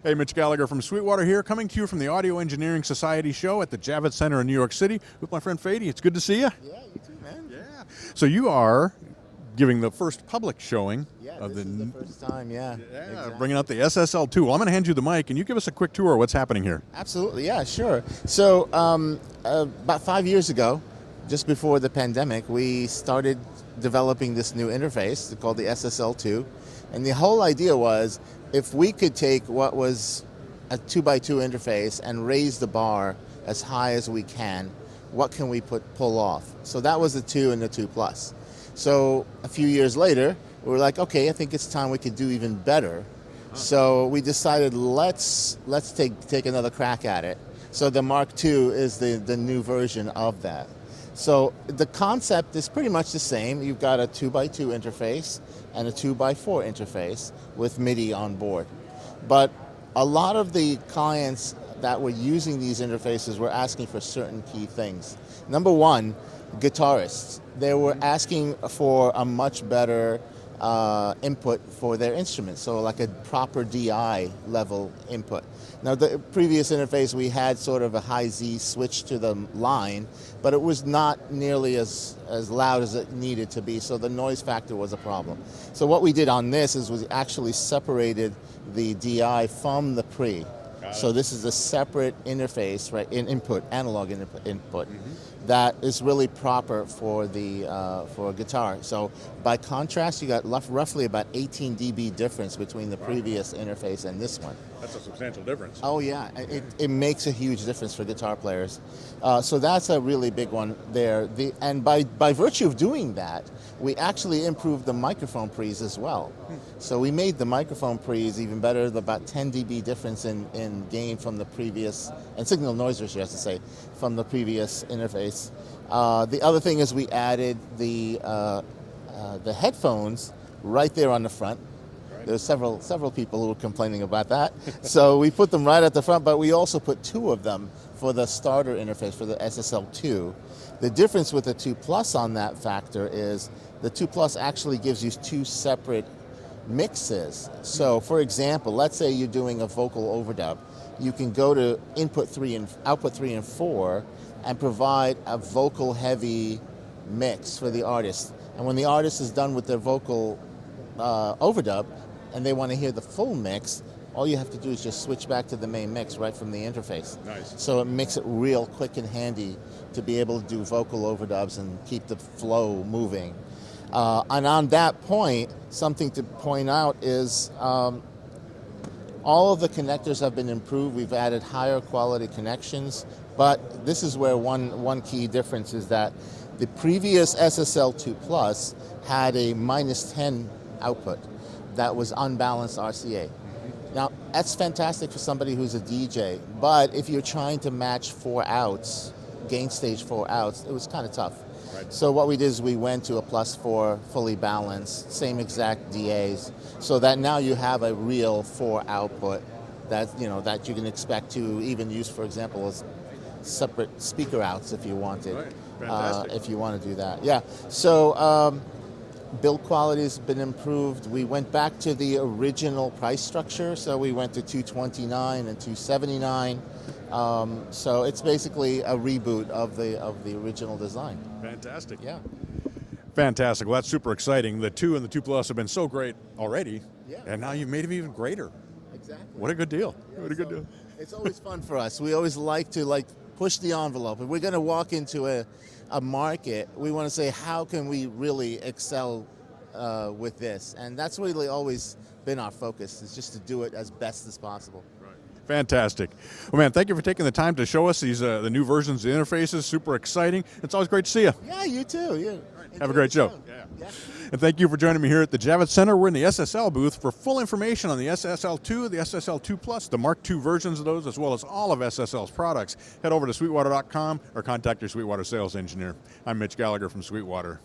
Hey, Mitch Gallagher from Sweetwater here, coming to you from the Audio Engineering Society show at the Javits Center in New York City with my friend Fady. It's good to see you. Yeah, you too, man. Yeah. So you are giving the first public showing of this is the first time, exactly. bringing out the SSL2. Well, I'm going to hand you the mic, and you give us a quick tour of what's happening here. Absolutely, yeah, sure. So about 5 years ago, just before the pandemic, we started developing this new interface called the SSL2. And the whole idea was, if we could take what was a 2x2 interface and raise the bar as high as we can, what can we pull off? So that was the 2 and the 2 Plus. So a few years later, we were like, okay, I think it's time we could do even better. So we decided let's take another crack at it. So the Mark II is the new version of that. So the concept is pretty much the same. You've got a 2x2 interface and a 2x4 interface with MIDI on board. But a lot of the clients that were using these interfaces were asking for certain key things. Number one, guitarists. They were asking for a much better input for their instruments, so like a proper DI level input. Now, the previous interface, we had sort of a high Z switch to the line, but it was not nearly as loud as it needed to be, so the noise factor was a problem. So what we did on this is we actually separated the DI from the pre. So this is a separate interface, right? Input, analog input, that is really proper for the for a guitar. So by contrast, you got roughly about 18 dB difference between the previous interface and this one. That's a substantial difference. Oh yeah, it makes a huge difference for guitar players. So that's a really big one there. And by virtue of doing that, we actually improved the microphone pre's as well. So we made the microphone pre's even better, about 10 dB difference in gain from the previous, and signal noise ratio, I should say, from the previous interface. The other thing is we added the headphones right there on the front. There's several people who were complaining about that. So we put them right at the front, but we also put 2 of them for the starter interface, for the SSL2. The difference with the 2 Plus on that factor is the 2 Plus actually gives you 2 separate mixes. So for example, let's say you're doing a vocal overdub. You can go to output 3 and 4 and provide a vocal heavy mix for the artist. And when the artist is done with their vocal overdub and they want to hear the full mix, all you have to do is just switch back to the main mix right from the interface. Nice. So it makes it real quick and handy to be able to do vocal overdubs and keep the flow moving. And on that point, something to point out is all of the connectors have been improved. We've added higher quality connections, but this is where one key difference is that the previous SSL2 Plus had a -10 output that was unbalanced RCA. Now, that's fantastic for somebody who's a DJ, but if you're trying to match 4 outs, gain stage 4 outs, it was kind of tough. Right. So what we did is we went to a +4, fully balanced, same exact DAs, so that now you have a real 4 output that you can expect to even use, for example, as separate speaker outs if you wanted. Right. Fantastic. If you want to do that, yeah. So build quality has been improved. We went back to the original price structure, so we went to $229 and $279. So it's basically a reboot of the original design. Fantastic. Yeah. Fantastic. Well, that's super exciting. The 2 and the 2 Plus have been so great already, Yeah. and now you've made them even greater. Exactly. What a good deal. Yeah, What a good deal. It's always fun for us. We always like to push the envelope. If we're going to walk into a market, we want to say, how can we really excel with this? And that's really always been our focus, is just to do it as best as possible. Right. Fantastic. Well, man, thank you for taking the time to show us these the new versions of the interfaces. Super exciting. It's always great to see you. Yeah, you too. Yeah. Have a great show. Yeah. And thank you for joining me here at the Javits Center. We're in the SSL booth. For full information on the SSL2, the SSL2 Plus, the Mark II versions of those, as well as all of SSL's products, head over to sweetwater.com or contact your Sweetwater sales engineer. I'm Mitch Gallagher from Sweetwater.